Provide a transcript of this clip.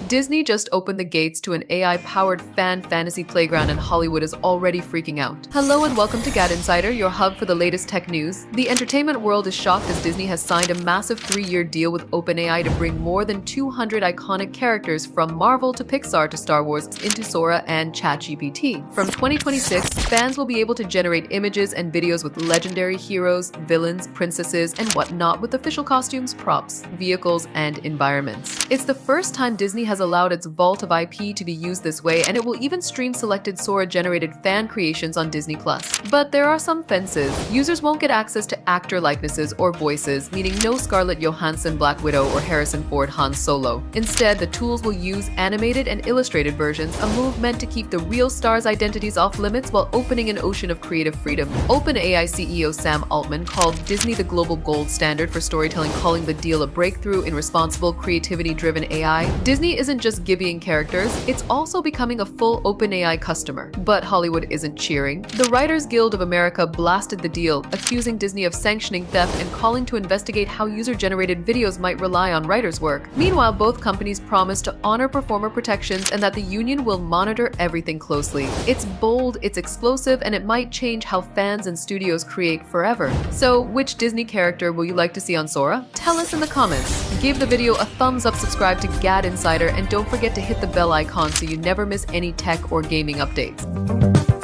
Disney just opened the gates to an AI-powered fan fantasy playground and Hollywood is already freaking out. Hello and welcome to GadInsider, your hub for the latest tech news. The entertainment world is shocked as Disney has signed a massive 3-year deal with OpenAI to bring more than 200 iconic characters from Marvel to Pixar to Star Wars into Sora and ChatGPT. From 2026, fans will be able to generate images and videos with legendary heroes, villains, princesses, and whatnot with official costumes, props, vehicles, and environments. It's the first time Disney has allowed its vault of IP to be used this way, and it will even stream selected Sora-generated fan creations on Disney+. But there are some fences. Users won't get access to actor likenesses or voices, meaning no Scarlett Johansson Black Widow or Harrison Ford Han Solo. Instead, the tools will use animated and illustrated versions, a move meant to keep the real stars' identities off limits while opening an ocean of creative freedom. OpenAI CEO Sam Altman called Disney the global gold standard for storytelling, calling the deal a breakthrough in responsible, creativity-driven AI. Disney isn't just giving characters, it's also becoming a full OpenAI customer. But Hollywood isn't cheering. The Writers Guild of America blasted the deal, accusing Disney of sanctioning theft and calling to investigate how user-generated videos might rely on writers' work. Meanwhile, both companies promised to honor performer protections and that the union will monitor everything closely. It's bold, it's explosive, and it might change how fans and studios create forever. So, which Disney character will you like to see on Sora? Tell us in the comments. Give the video a thumbs up, subscribe to GadInsider, and don't forget to hit the bell icon so you never miss any tech or gaming updates.